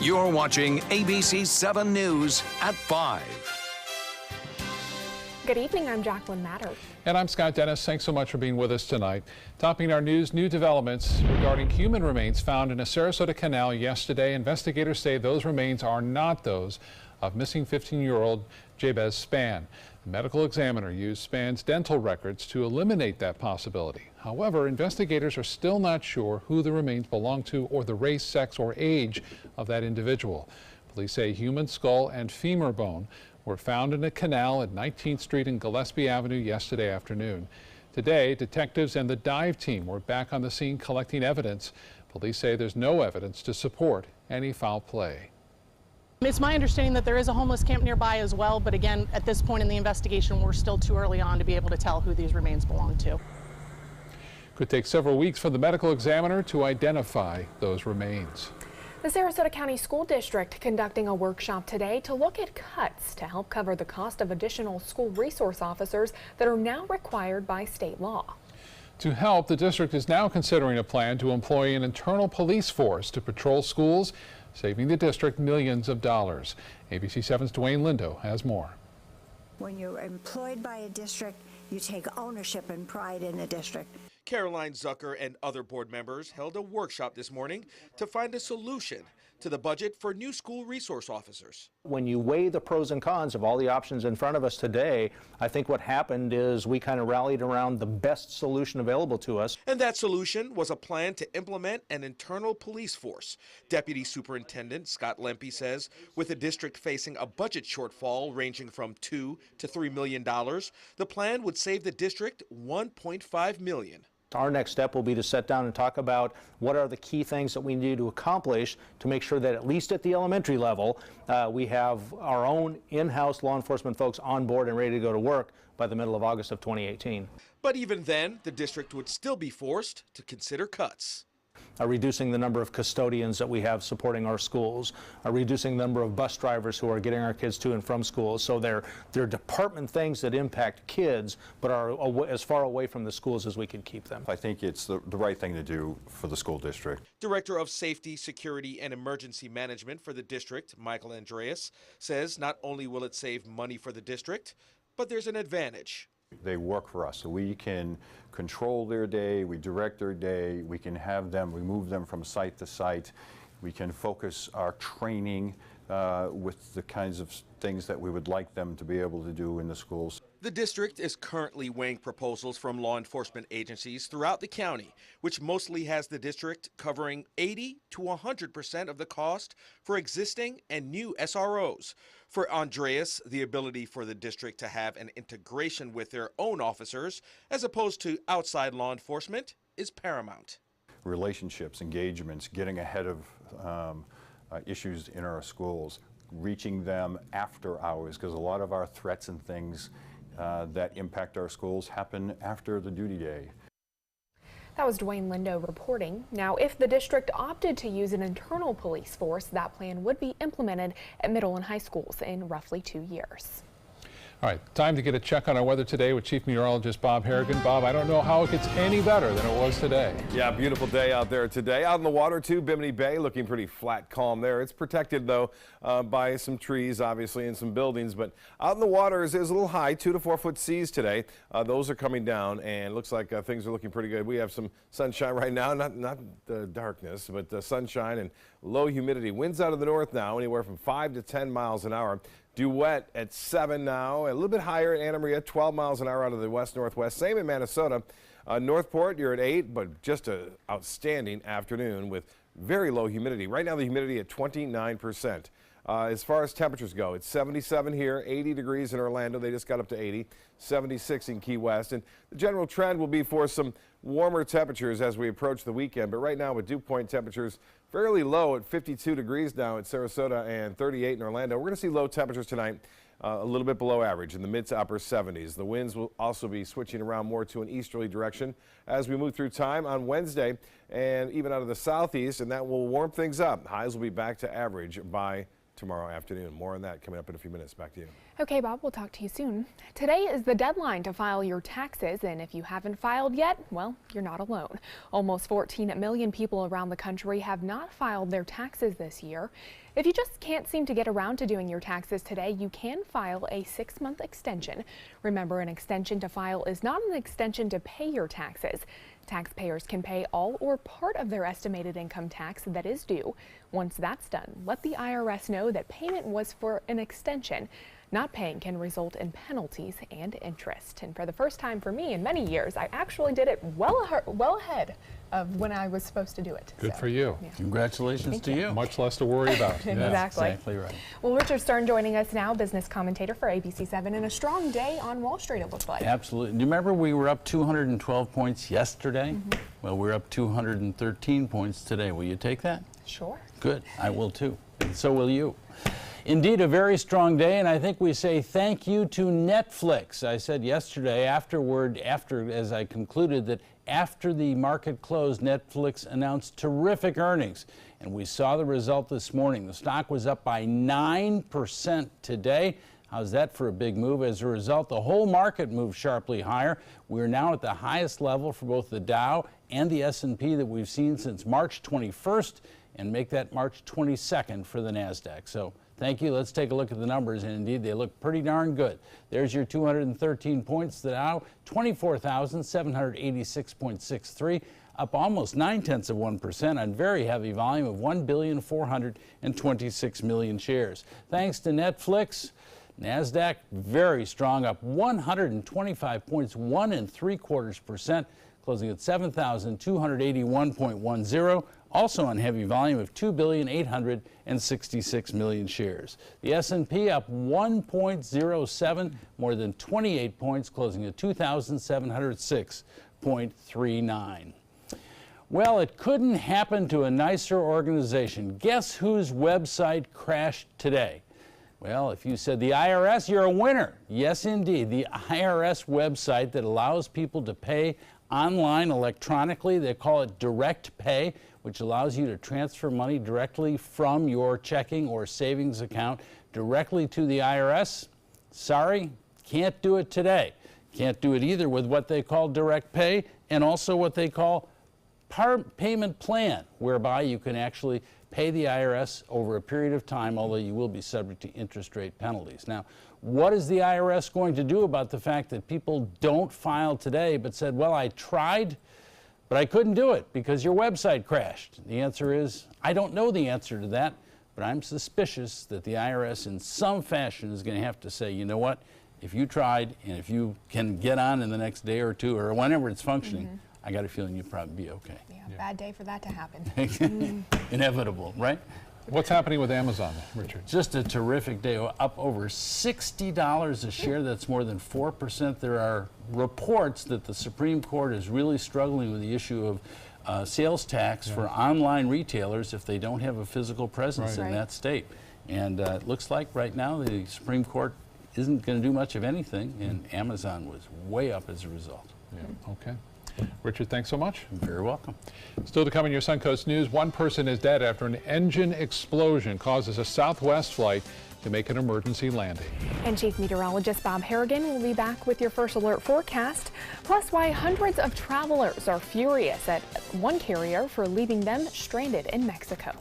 You're watching ABC7 News at 5. Good evening, I'm Jacqueline Matter. And I'm Scott Dennis. Thanks so much for being with us tonight. Topping our news, new developments regarding human remains found in a Sarasota canal yesterday. Investigators say those remains are not those of missing 15-year-old Jabez Spann. The medical examiner used Spann's dental records to eliminate that possibility. However, investigators are still not sure who the remains belong to or the race, sex, or age of that individual. Police say human skull and femur bone were found in a canal at 19th Street and Gillespie Avenue yesterday afternoon. Today, detectives and the dive team were back on the scene collecting evidence. Police say there's no evidence to support any foul play. It's my understanding that there is a homeless camp nearby as well, but again, at this point in the investigation, we're still too early on to be able to tell who these remains belong to. Could take several weeks for the medical examiner to identify those remains. The Sarasota County School District conducting a workshop today to look at cuts to help cover the cost of additional school resource officers that are now required by state law. To help, the district is now considering a plan to employ an internal police force to patrol schools, saving the district millions of dollars. ABC7's Dwayne Lindo has more. When you're employed by a district, you take ownership and pride in the district. Caroline Zucker and other board members held a workshop this morning to find a solution to the budget for new school resource officers. When you weigh the pros and cons of all the options in front of us today, I think what happened is we kind of rallied around the best solution available to us. And that solution was a plan to implement an internal police force. Deputy Superintendent Scott Lempe says with the district facing a budget shortfall ranging from $2 to $3 million, the plan would save the district $1.5 million. Our next step will be to sit down and talk about what are the key things that we need to accomplish to make sure that at least at the elementary level, we have our own in-house law enforcement folks on board and ready to go to work by the middle of August of 2018. But even then, the district would still be forced to consider cuts. Reducing the number of custodians that we have supporting our schools, reducing the number of bus drivers who are getting our kids to and from schools. So they're department things that impact kids, but are as far away from the schools as we can keep them. I think it's the right thing to do for the school district. Director of Safety, Security, and Emergency Management for the district, Michael Andreas, says not only will it save money for the district, but there's an advantage. They work for us, so we can control their day, we direct their day, we can have them, we move them from site to site, we can focus our training with the kinds of things that we would like them to be able to do in the schools. The district is currently weighing proposals from law enforcement agencies throughout the county, which mostly has the district covering 80 to 100% of the cost for existing and new SROs. For Andreas, the ability for the district to have an integration with their own officers as opposed to outside law enforcement is paramount. Relationships, engagements, getting ahead of issues in our schools, reaching them after hours, because a lot of our threats and things that impact our schools happen after the duty day. That was Dwayne Lindo reporting. Now, if the district opted to use an internal police force, that plan would be implemented at middle and high schools in roughly 2 years. All right, time to get a check on our weather today with Chief Meteorologist Bob Harrigan. Bob, I don't know how it gets any better than it was today. Yeah, beautiful day out there today. Out in the water, too, Bimini Bay looking pretty flat, calm there. It's protected, though, by some trees, obviously, and some buildings. But out in the water is a little high, 2 to 4 foot seas today. Those are coming down, and it looks like things are looking pretty good. We have some sunshine right now, not the darkness, but sunshine and low humidity. Winds out of the north now, anywhere from 5 to 10 miles an hour. Due wet at 7 now, a little bit higher at Anna Maria, 12 miles an hour out of the west-northwest. Same in Minnesota. Northport, you're at 8, but just an outstanding afternoon with very low humidity. Right now, the humidity at 29%. As far as temperatures go, it's 77 here, 80 degrees in Orlando. They just got up to 80, 76 in Key West. And the general trend will be for some warmer temperatures as we approach the weekend. But right now, with dew point temperatures fairly low at 52 degrees now at Sarasota and 38 in Orlando. We're going to see low temperatures tonight, a little bit below average in the mid to upper 70s. The winds will also be switching around more to an easterly direction as we move through time on Wednesday and even out of the southeast, and that will warm things up. Highs will be back to average by tomorrow afternoon. More on that coming up in a few minutes. Back to you. Okay, Bob, we'll talk to you soon. Today is the deadline to file your taxes, and if you haven't filed yet, well, you're not alone. Almost 14 million people around the country have not filed their taxes this year. If you just can't seem to get around to doing your taxes today, you can file a 6-month extension. Remember, an extension to file is not an extension to pay your taxes. Taxpayers can pay all or part of their estimated income tax that is due. Once that's done, let the IRS know that payment was for an extension. Not paying can result in penalties and interest. And for the first time for me in many years, I actually did it well ahead of when I was supposed to do it. Good for you. Yeah. Congratulations to you. Much less to worry about. Exactly. Exactly right. Well, Richard Stern joining us now, business commentator for ABC7, and a strong day on Wall Street, it looks like. Absolutely. Do you remember we were up 212 points yesterday? Well, we're up 213 points today. Will you take that? Sure. Good. I will too. And so will you. Indeed, a very strong day, and I think we say thank you to Netflix. I said yesterday as I concluded that after the market closed, Netflix announced terrific earnings, and we saw the result this morning. The stock was up by 9% today. How's that for a big move? As a result, the whole market moved sharply higher. We're now at the highest level for both the Dow and the S&P that we've seen since March 21st, and make that March 22nd for the NASDAQ. So thank you. Let's take a look at the numbers, and indeed they look pretty darn good. There's your 213 points. The Dow, 24,786.63, up almost 0.9% on very heavy volume of 1,426,000,000 shares. Thanks to Netflix, NASDAQ very strong, up 125 points, 1.75%, closing at 7,281.10. Also on heavy volume of 2,866,000,000 shares. The S&P up 1.07, more than 28 points, closing at 2,706.39. Well, it couldn't happen to a nicer organization. Guess whose website crashed today? Well, if you said the IRS, you're a winner. Yes, indeed. The IRS website that allows people to pay online electronically. They call it Direct Pay, which allows you to transfer money directly from your checking or savings account directly to the IRS. Sorry, can't do it today. Can't do it either with what they call Direct Pay and also what they call payment plan, whereby you can actually pay the IRS over a period of time, although you will be subject to interest rate penalties. Now, what is the IRS going to do about the fact that people don't file today but said, well, I tried, but I couldn't do it because your website crashed? The answer is, I don't know the answer to that, but I'm suspicious that the IRS in some fashion is going to have to say, you know what, if you tried and if you can get on in the next day or two or whenever it's functioning, I got a feeling you'll probably be okay. Yeah, bad day for that to happen. Inevitable, right? What's happening with Amazon, Richard? Just a terrific day, up over $60 a share. That's more than 4%. There are reports that the Supreme Court is really struggling with the issue of sales tax for online retailers if they don't have a physical presence in that state. And it looks like right now the Supreme Court isn't going to do much of anything, and Amazon was way up as a result. Yeah. Okay. Richard, thanks so much. You're very welcome. Still to come in your Suncoast News, one person is dead after an engine explosion causes a Southwest flight to make an emergency landing. And Chief Meteorologist Bob Harrigan will be back with your first alert forecast, plus why hundreds of travelers are furious at one carrier for leaving them stranded in Mexico.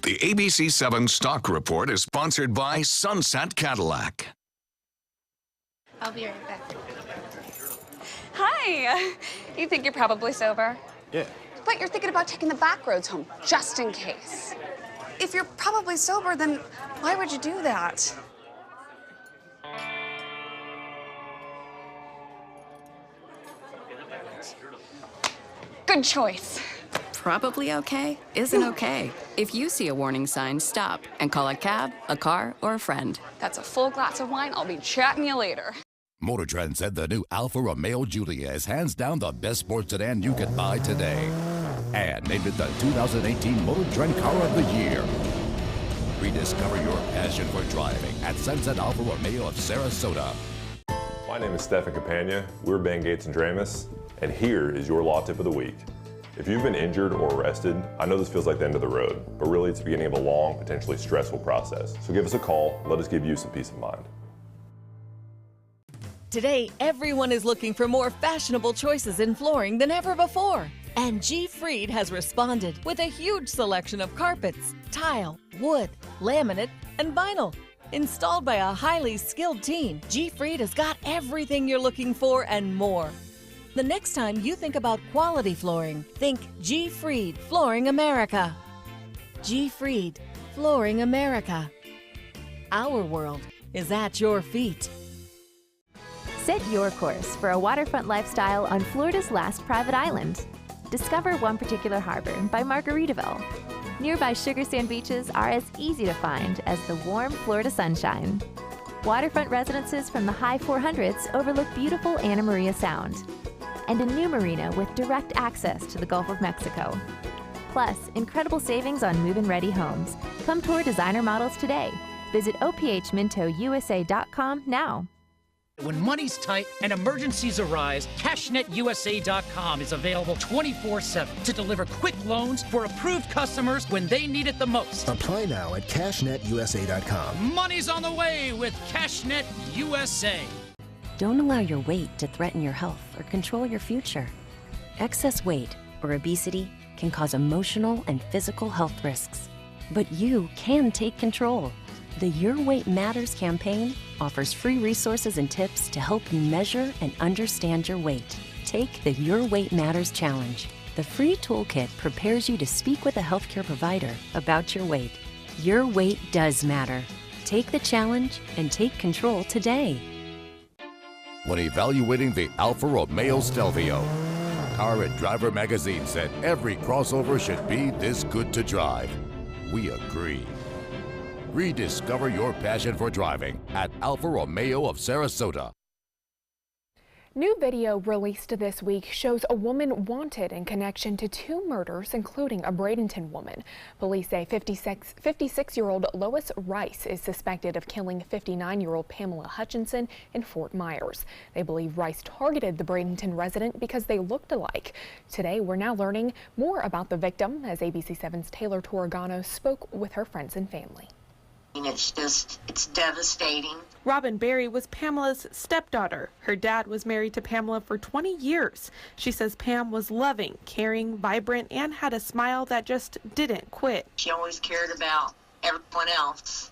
The ABC7 Stock Report is sponsored by Sunset Cadillac. I'll be right back. Hi! You think you're probably sober? Yeah. But you're thinking about taking the back roads home, just in case. If you're probably sober, then why would you do that? Good choice. Probably okay isn't okay. If you see a warning sign, stop and call a cab, a car, or a friend. That's a full glass of wine. I'll be chatting you later. Motor Trend said the new Alfa Romeo Giulia is hands down the best sports sedan you can buy today. And named it the 2018 Motor Trend Car of the Year. Rediscover your passion for driving at Sunset Alfa Romeo of Sarasota. My name is Stefan Campagna. We're Ben Gates and Dramus, and here is your law tip of the week. If you've been injured or arrested, I know this feels like the end of the road, but really it's the beginning of a long, potentially stressful process. So give us a call, let us give you some peace of mind. Today, everyone is looking for more fashionable choices in flooring than ever before. And G. Fried has responded with a huge selection of carpets, tile, wood, laminate, and vinyl. Installed by a highly skilled team, G. Fried has got everything you're looking for and more. The next time you think about quality flooring, think G. Fried Flooring America. G. Fried Flooring America. Our world is at your feet. Set your course for a waterfront lifestyle on Florida's last private island. Discover one particular harbor by Margaritaville. Nearby sugar sand beaches are as easy to find as the warm Florida sunshine. Waterfront residences from the high 400s overlook beautiful Anna Maria Sound. And a new marina with direct access to the Gulf of Mexico. Plus, incredible savings on move-in ready homes. Come tour designer models today. Visit ophmintousa.com now. When money's tight and emergencies arise, CashNetUSA.com is available 24/7 to deliver quick loans for approved customers when they need it the most. Apply now at CashNetUSA.com. Money's on the way with CashNet USA. Don't allow your weight to threaten your health or control your future. Excess weight or obesity can cause emotional and physical health risks. But you can take control. The Your Weight Matters campaign offers free resources and tips to help you measure and understand your weight. Take the Your Weight Matters Challenge. The free toolkit prepares you to speak with a healthcare provider about your weight. Your weight does matter. Take the challenge and take control today. When evaluating the Alfa Romeo Stelvio, Car and Driver magazine said every crossover should be this good to drive. We agree. Rediscover your passion for driving at Alfa Romeo of Sarasota. New video released this week shows a woman wanted in connection to 2 murders, including a Bradenton woman. Police say 56-year-old Lois Rice is suspected of killing 59-year-old Pamela Hutchinson in Fort Myers. They believe Rice targeted the Bradenton resident because they looked alike. Today, we're now learning more about the victim as ABC7's Taylor Torregano spoke with her friends and family. It's devastating. Robin Berry was Pamela's stepdaughter. Her dad was married to Pamela for 20 years. She says Pam was loving, caring, vibrant, and had a smile that just didn't quit. She always cared about everyone else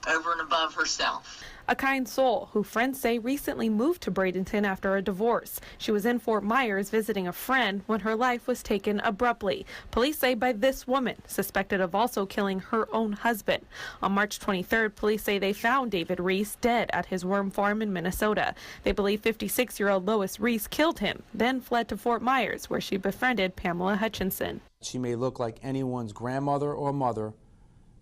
over and above herself. A kind soul who friends say recently moved to Bradenton after a divorce. She was in Fort Myers visiting a friend when her life was taken abruptly. Police say by this woman, suspected of also killing her own husband. On March 23rd, police say they found David Reese dead at his worm farm in Minnesota. They believe 56-year-old Lois Reese killed him, then fled to Fort Myers, where she befriended Pamela Hutchinson. She may look like anyone's grandmother or mother,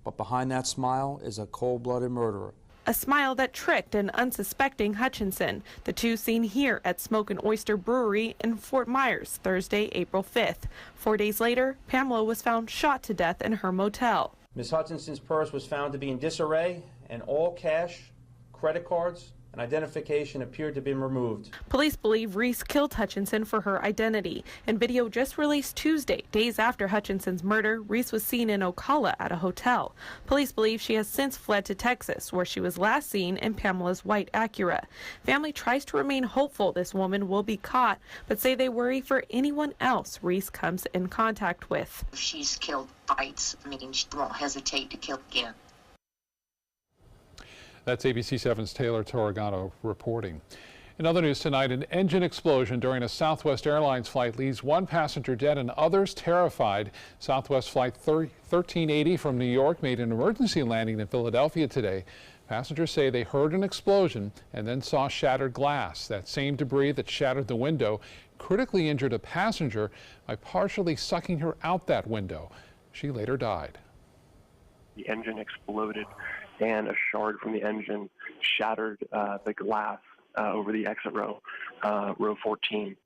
but behind that smile is a cold-blooded murderer. A smile that tricked an unsuspecting Hutchinson. The two seen here at Smoke and Oyster Brewery in Fort Myers, Thursday, April 5th. 4 days later, Pamela was found shot to death in her motel. Ms. Hutchinson's purse was found to be in disarray, and all cash, credit cards, and identification appeared to have been removed. Police believe Reese killed Hutchinson for her identity. In video just released Tuesday, days after Hutchinson's murder, Reese was seen in Ocala at a hotel. Police believe she has since fled to Texas, where she was last seen in Pamela's white Acura. Family tries to remain hopeful this woman will be caught, but say they worry for anyone else Reese comes in contact with. If she's killed fights, she won't hesitate to kill again. That's ABC7's Taylor Torregano reporting. In other news tonight, an engine explosion during a Southwest Airlines flight leaves one passenger dead and others terrified. Southwest Flight 1380 from New York made an emergency landing in Philadelphia today. Passengers say they heard an explosion and then saw shattered glass. That same debris that shattered the window critically injured a passenger by partially sucking her out that window. She later died. The engine exploded, and a shard from the engine shattered the glass over the exit row, row 14.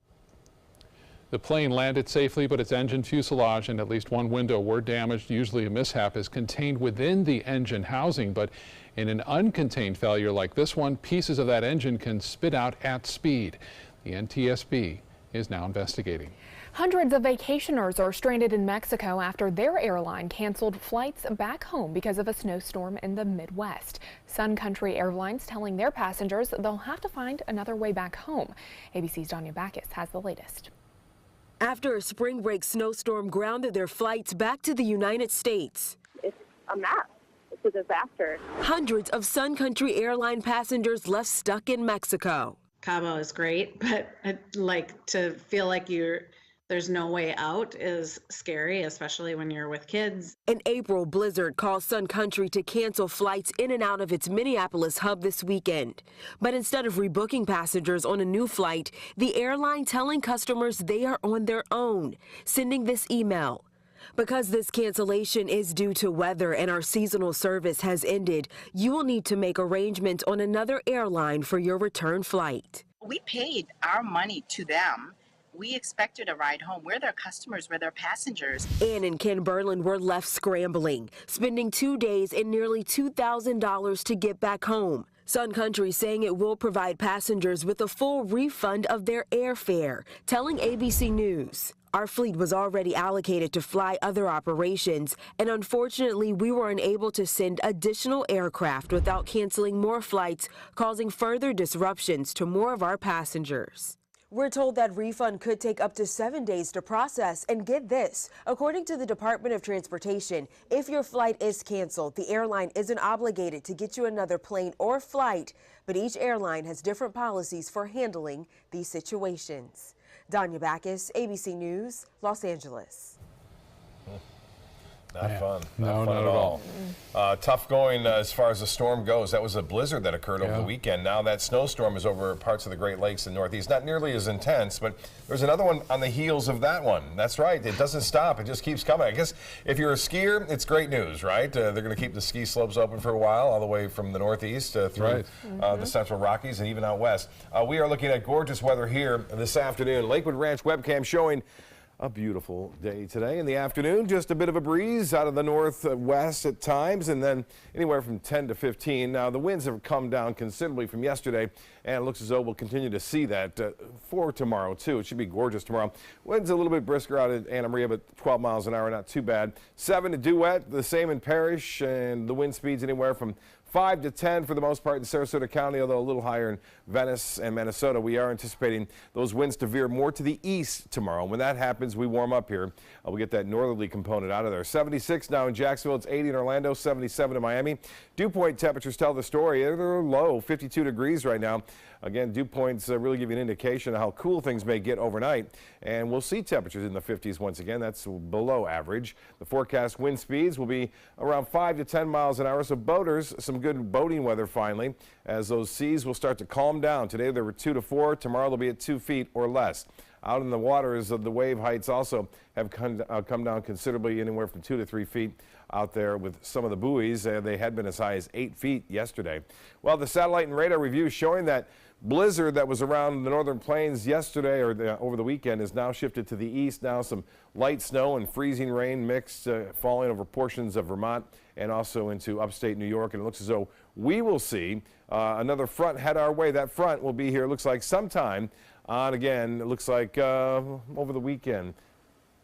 The plane landed safely, but its engine fuselage and at least one window were damaged. Usually a mishap is contained within the engine housing, but in an uncontained failure like this one, pieces of that engine can spit out at speed. The NTSB is now investigating. Hundreds of vacationers are stranded in Mexico after their airline canceled flights back home because of a snowstorm in the Midwest. Sun Country Airlines telling their passengers they'll have to find another way back home. ABC's Danya Backus has the latest. After a spring break snowstorm grounded their flights back to the United States. It's a mess. It's a disaster. Hundreds of Sun Country Airline passengers left stuck in Mexico. Cabo is great, but I'd like to feel like there's no way out is scary, especially when you're with kids. An April blizzard caused Sun Country to cancel flights in and out of its Minneapolis hub this weekend. But instead of rebooking passengers on a new flight, the airline telling customers they are on their own, sending this email. Because this cancellation is due to weather and our seasonal service has ended, you will need to make arrangements on another airline for your return flight. We paid our money to them. We expected a ride home. We're their customers, we're their passengers. Ann and Ken Berlin were left scrambling, spending 2 days and nearly $2,000 to get back home. Sun Country saying it will provide passengers with a full refund of their airfare, telling ABC News. Our fleet was already allocated to fly other operations, and unfortunately, we were unable to send additional aircraft without canceling more flights, causing further disruptions to more of our passengers. We're told that refund could take up to 7 days to process, and get this, according to the Department of Transportation, if your flight is canceled, the airline isn't obligated to get you another plane or flight, but each airline has different policies for handling these situations. Danya Backus, ABC News, Los Angeles. Not fun. No, Not fun not at all. Tough going as far as the storm goes. That was a blizzard that occurred over the weekend. Now that snowstorm is over parts of the Great Lakes and Northeast. Not nearly as intense, but there's another one on the heels of that one. That's right. It doesn't stop. It just keeps coming. I guess if you're a skier, it's great news, right? They're going to keep the ski slopes open for a while, all the way from the Northeast through the Central Rockies and even out west. We are looking at gorgeous weather here this afternoon. Lakewood Ranch webcam showing a beautiful day today in the afternoon. Just a bit of a breeze out of the northwest at times, and then anywhere from 10 to 15. Now, the winds have come down considerably from yesterday, and it looks as though we'll continue to see that for tomorrow, too. It should be gorgeous tomorrow. Winds a little bit brisker out at Anna Maria, but 12 miles an hour, not too bad. 7 to Duet, the same in Parrish, and the wind speeds anywhere from 5 to 10 for the most part in Sarasota County, although a little higher in Venice and Minnesota. We are anticipating those winds to veer more to the east tomorrow. When that happens, we warm up here. We get that northerly component out of there. 76 now in Jacksonville. It's 80 in Orlando, 77 in Miami. Dew point temperatures tell the story. They're low, 52 degrees right now. Again, dew points really give you an indication of how cool things may get overnight. And we'll see temperatures in the 50s once again. That's below average. The forecast wind speeds will be around 5 to 10 miles an hour. So boaters, some good boating weather finally, as those seas will start to calm down. Today there were 2 to 4. Tomorrow they'll be at 2 feet or less. Out in the waters, the wave heights also have come down considerably, anywhere from 2 to 3 feet out there with some of the buoys. They had been as high as 8 feet yesterday. Well, the satellite and radar review showing that blizzard that was around the northern plains yesterday or over the weekend is now shifted to the east. Now some light snow and freezing rain mixed falling over portions of Vermont and also into upstate New York. And it looks as though we will see another front head our way. That front will be here, looks like sometime on, again, it looks like over the weekend.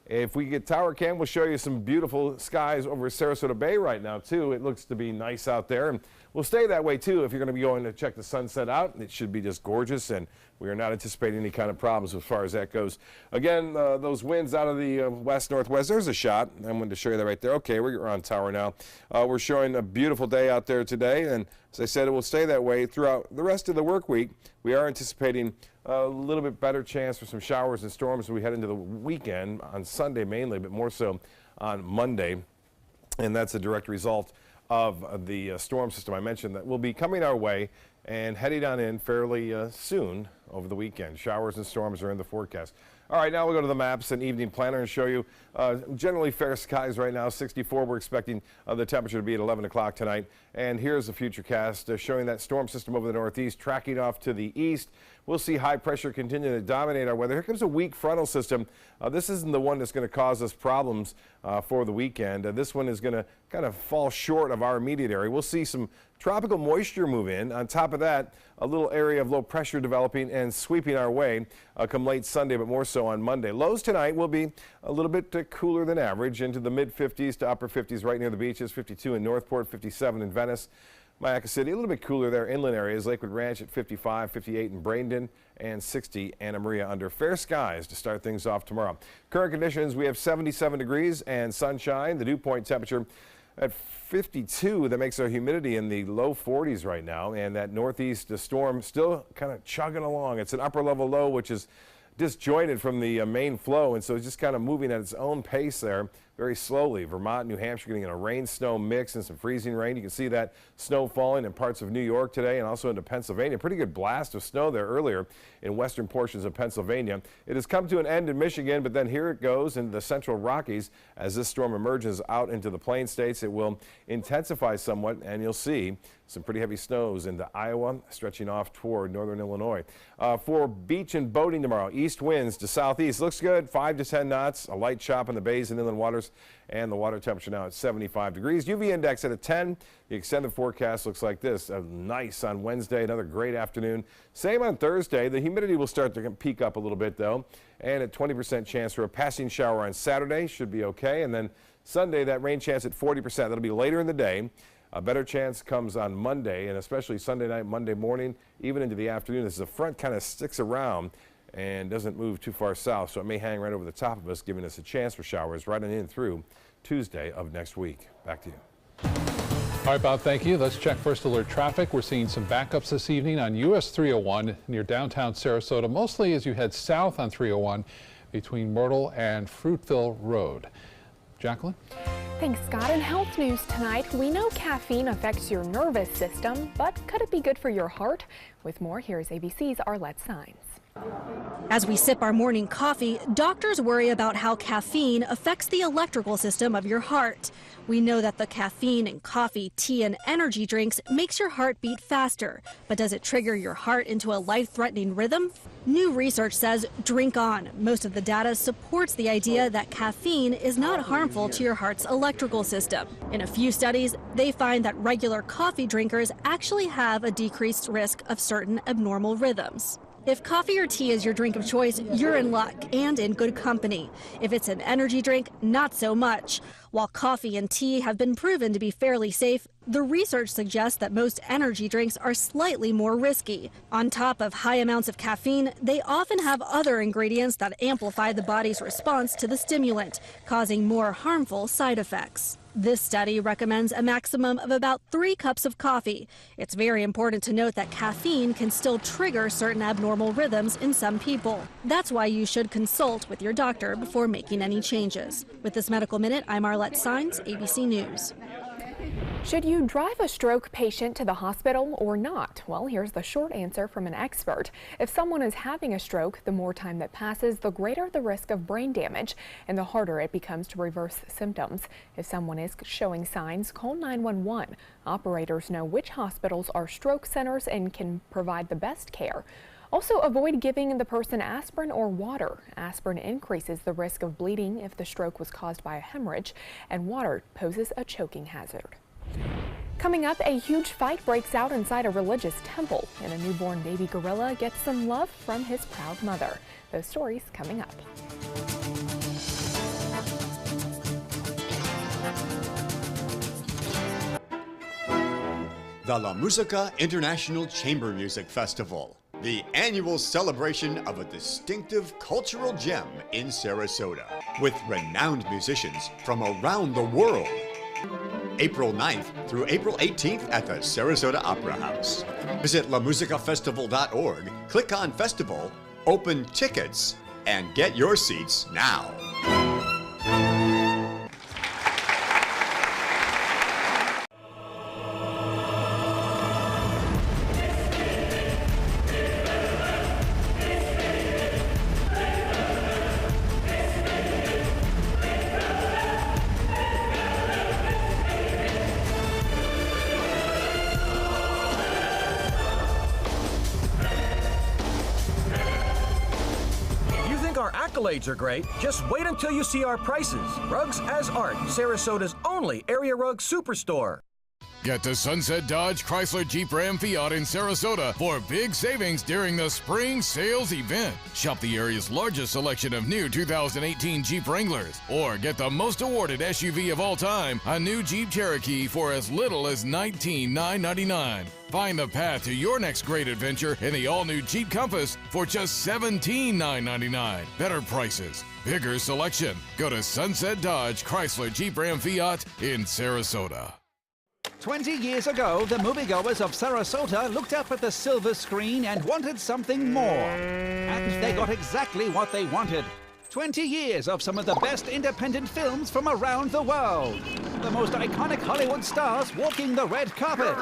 If we get tower cam, we'll show you some beautiful skies over Sarasota Bay right now, too. It looks to be nice out there, and we'll stay that way, too, if you're going to be going to check the sunset out. It should be just gorgeous, and we are not anticipating any kind of problems as far as that goes. Again, those winds out of the west-northwest, there's a shot. I'm going to show you that right there. Okay, we're on tower now. We're showing a beautiful day out there today, and as I said, it will stay that way throughout the rest of the work week. We are anticipating a little bit better chance for some showers and storms as we head into the weekend, on Sunday mainly, but more so on Monday. And that's a direct result of the storm system I mentioned that will be coming our way and heading on in fairly soon over the weekend. Showers and storms are in the forecast. All right, now we'll go to the maps and evening planner and show you generally fair skies right now. 64, we're expecting the temperature to be at 11 o'clock tonight. And here's the future cast showing that storm system over the northeast tracking off to the east. we'll see high pressure continue to dominate our weather. Here comes a weak frontal system. This isn't the one that's going to cause us problems for the weekend. This one is going to kind of fall short of our immediate area. We'll see some tropical moisture move in. On top of that, a little area of low pressure developing and sweeping our way come late Sunday, but more so on Monday. Lows tonight will be a little bit cooler than average, into the mid-50s to upper 50s right near the beaches, 52 in Northport, 57 in Venice. Mayaca City, a little bit cooler there, inland areas. Lakewood Ranch at 55, 58 in Bradenton, and 60 Anna Maria under. Fair skies to start things off tomorrow. Current conditions, we have 77 degrees and sunshine. The dew point temperature at 52. That makes our humidity in the low 40s right now, and that northeast storm still kind of chugging along. It's an upper level low, which is disjointed from the main flow, and so it's just kind of moving at its own pace there very slowly. Vermont, New Hampshire getting a rain-snow mix and some freezing rain. You can see that snow falling in parts of New York today and also into Pennsylvania. Pretty good blast of snow there earlier in western portions of Pennsylvania. It has come to an end in Michigan, but then here it goes into the central Rockies. As this storm emerges out into the Plain States, it will intensify somewhat, and you'll see some pretty heavy snows into Iowa, stretching off toward northern Illinois. For beach and boating tomorrow, east winds to southeast. Looks good, 5 to 10 knots, a light chop in the bays and inland waters, and the water temperature now at 75 degrees. UV index at a 10. The extended forecast looks like this. Nice on Wednesday, another great afternoon. Same on Thursday. The humidity will start to peak up a little bit, though, and a 20% chance for a passing shower on Saturday. Should be okay. And then Sunday, that rain chance at 40%. That'll be later in the day. A better chance comes on Monday, and especially Sunday night, Monday morning, even into the afternoon, as the front kind of sticks around and doesn't move too far south, so it may hang right over the top of us, giving us a chance for showers right on in through Tuesday of next week. Back to you. All right, Bob, thank you. Let's check first alert traffic. We're seeing some backups this evening on US 301 near downtown Sarasota, mostly as you head south on 301 between Myrtle and Fruitville Road. Jacqueline? Thanks, Scott. In health news tonight, we know caffeine affects your nervous system, but could it be good for your heart? With more, here's ABC's Arlette Saenz. As we sip our morning coffee, doctors worry about how caffeine affects the electrical system of your heart. We know that the caffeine in coffee, tea, and energy drinks makes your heart beat faster. But does it trigger your heart into a life-threatening rhythm? New research says drink on. Most of the data supports the idea that caffeine is not harmful to your heart's electrical system. In a few studies, they find that regular coffee drinkers actually have a decreased risk of certain abnormal rhythms. If coffee or tea is your drink of choice, you're in luck and in good company. If it's an energy drink, not so much. While coffee and tea have been proven to be fairly safe, the research suggests that most energy drinks are slightly more risky. On top of high amounts of caffeine, they often have other ingredients that amplify the body's response to the stimulant, causing more harmful side effects. This study recommends a maximum of about 3 cups of coffee. It's very important to note that caffeine can still trigger certain abnormal rhythms in some people. That's why you should consult with your doctor before making any changes. With this Medical Minute, I'm Arlette Saenz, ABC News. Should you drive a stroke patient to the hospital or not? Well, here's the short answer from an expert. If someone is having a stroke, the more time that passes, the greater the risk of brain damage and the harder it becomes to reverse symptoms. If someone is showing signs, call 911. Operators know which hospitals are stroke centers and can provide the best care. Also, avoid giving the person aspirin or water. Aspirin increases the risk of bleeding if the stroke was caused by a hemorrhage, and water poses a choking hazard. Coming up, a huge fight breaks out inside a religious temple, and a newborn baby gorilla gets some love from his proud mother. Those stories coming up. The La Musica International Chamber Music Festival, the annual celebration of a distinctive cultural gem in Sarasota, with renowned musicians from around the world. April 9th through April 18th at the Sarasota Opera House. Visit lamusicafestival.org, click on Festival, open tickets, and get your seats now. accolades are great. Just wait until you see our prices. Rugs as art, Sarasota's only area rug superstore. Get to Sunset Dodge, Chrysler, Jeep, Ram, Fiat in Sarasota for big savings during the spring sales event. Shop the area's largest selection of new 2018 Jeep Wranglers, or get the most awarded SUV of all time, a new Jeep Cherokee, for as little as $19,999. Find the path to your next great adventure in the all-new Jeep Compass for just $17,999. Better prices, bigger selection. Go to Sunset Dodge, Chrysler, Jeep, Ram, Fiat in Sarasota. 20 years ago, the moviegoers of Sarasota looked up at the silver screen and wanted something more. And they got exactly what they wanted. 20 years of some of the best independent films from around the world. The most iconic Hollywood stars walking the red carpet.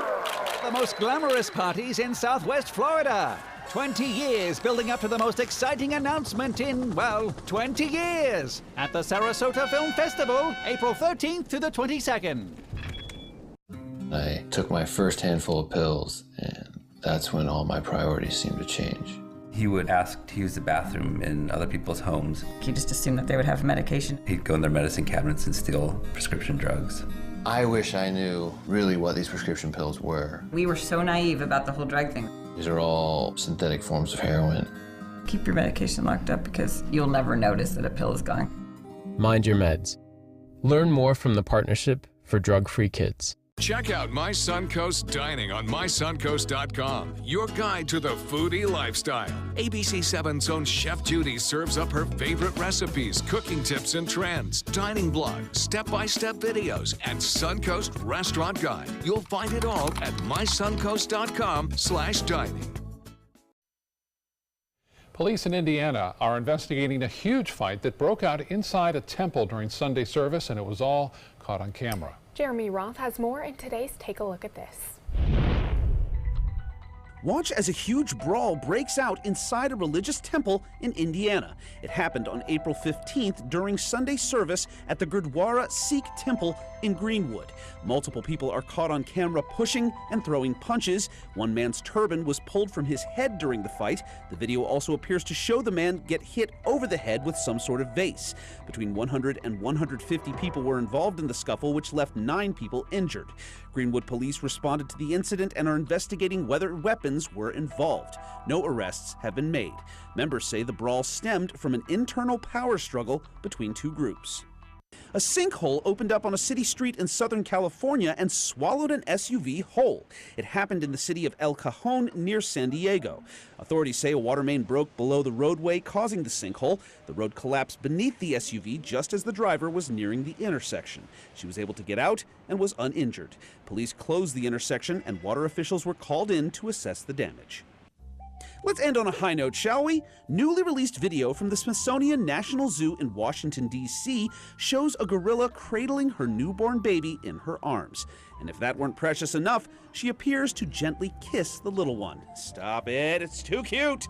The most glamorous parties in Southwest Florida. 20 years building up to the most exciting announcement in, well, 20 years. At the Sarasota Film Festival, April 13th to the 22nd. I took my first handful of pills, and that's when all my priorities seemed to change. He would ask to use the bathroom in other people's homes. He just assumed that they would have medication. He'd go in their medicine cabinets and steal prescription drugs. I wish I knew really what these prescription pills were. We were so naive about the whole drug thing. These are all synthetic forms of heroin. Keep your medication locked up because you'll never notice that a pill is gone. Mind your meds. Learn more from the Partnership for Drug-Free Kids. Check out My Suncoast Dining on mysuncoast.com, your guide to the foodie lifestyle. ABC7's own Chef Judy serves up her favorite recipes, cooking tips and trends, dining blog, step-by-step videos, and Suncoast Restaurant Guide. You'll find it all at mysuncoast.com/dining. Police in Indiana are investigating a huge fight that broke out inside a temple during Sunday service, and it was all caught on camera. Jeremy Roth has more in today's Take a Look at This. Watch as a huge brawl breaks out inside a religious temple in Indiana. It happened on April 15th during Sunday service at the Gurdwara Sikh Temple in Greenwood. Multiple people are caught on camera pushing and throwing punches. One man's turban was pulled from his head during the fight. The video also appears to show the man get hit over the head with some sort of vase. Between 100 and 150 people were involved in the scuffle, which left 9 people injured. Greenwood police responded to the incident and are investigating whether weapons were involved. No arrests have been made. Members say the brawl stemmed from an internal power struggle between two groups. A sinkhole opened up on a city street in Southern California and swallowed an SUV whole. It happened in the city of El Cajon near San Diego. Authorities say a water main broke below the roadway, causing the sinkhole. The road collapsed beneath the SUV just as the driver was nearing the intersection. She was able to get out and was uninjured. Police closed the intersection and water officials were called in to assess the damage. Let's end on a high note, shall we? Newly released video from the Smithsonian National Zoo in Washington, D.C. shows a gorilla cradling her newborn baby in her arms. And if that weren't precious enough, she appears to gently kiss the little one. Stop it, it's too cute!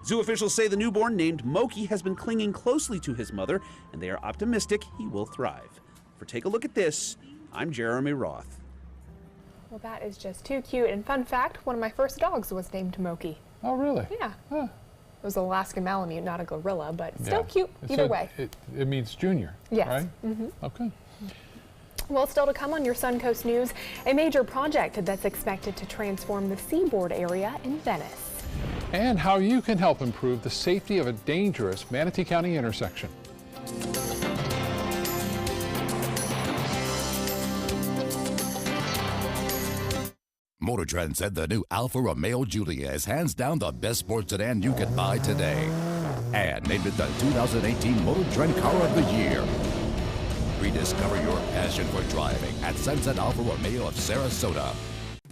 Zoo officials say the newborn, named Moki, has been clinging closely to his mother, and they are optimistic he will thrive. For Take a Look at This, I'm Jeremy Roth. Well, that is just too cute. And fun fact, one of my first dogs was named Moki. Oh, really? Yeah. Huh. It was an Alaskan Malamute, not a gorilla, but still cute either way. It means junior, yes. Right? Mm-hmm. Okay. Well, still to come on your Suncoast News, a major project that's expected to transform the seaboard area in Venice. And how you can help improve the safety of a dangerous Manatee County intersection. Motor Trend said the new Alfa Romeo Giulia is hands down the best sports sedan you can buy today. And named it the 2018 Motor Trend Car of the Year. Rediscover your passion for driving at Sunset Alfa Romeo of Sarasota.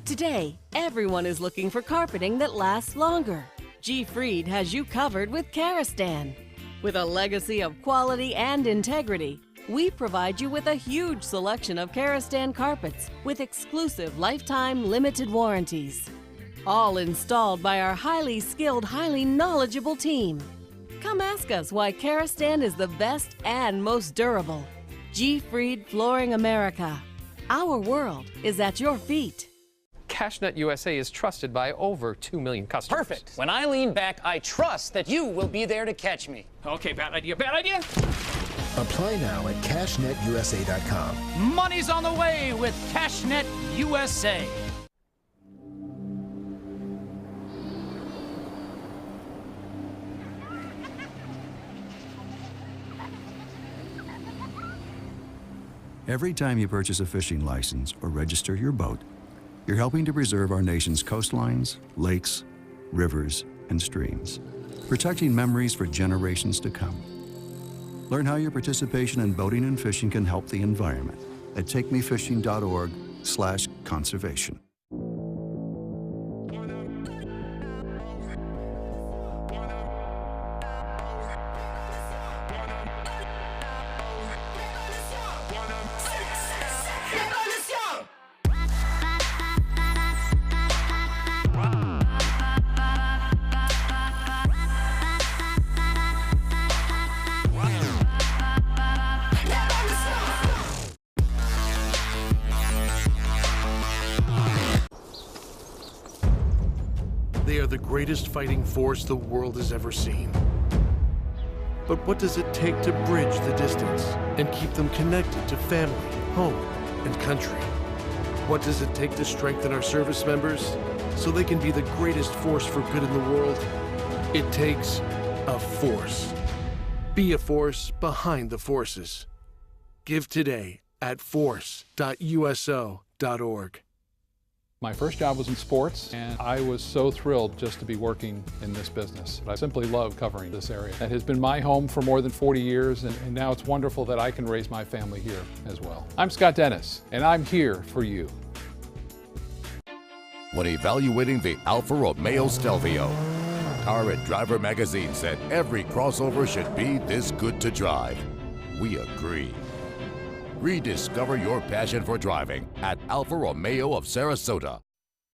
Today, everyone is looking for carpeting that lasts longer. G. Fried has you covered with Karastan. With a legacy of quality and integrity, we provide you with a huge selection of Karastan carpets with exclusive lifetime limited warranties. All installed by our highly skilled, highly knowledgeable team. Come ask us why Karastan is the best and most durable. G. Fried Flooring America. Our world is at your feet. CashNet USA is trusted by over 2 million customers. Perfect. When I lean back, I trust that you will be there to catch me. Okay, bad idea, bad idea. Apply now at CashNetUSA.com. Money's on the way with CashNet USA. Every time you purchase a fishing license or register your boat, you're helping to preserve our nation's coastlines, lakes, rivers, and streams, protecting memories for generations to come. Learn how your participation in boating and fishing can help the environment at takemefishing.org/conservation. They are the greatest fighting force the world has ever seen. But what does it take to bridge the distance and keep them connected to family, home, and country? What does it take to strengthen our service members so they can be the greatest force for good in the world? It takes a force. Be a force behind the forces. Give today at force.uso.org. My first job was in sports, and I was so thrilled just to be working in this business. I simply love covering this area. It has been my home for more than 40 years, and now it's wonderful that I can raise my family here as well. I'm Scott Dennis, and I'm here for you. When evaluating the Alfa Romeo Stelvio, Car and Driver magazine said every crossover should be this good to drive. We agree. Rediscover your passion for driving at Alfa Romeo of Sarasota.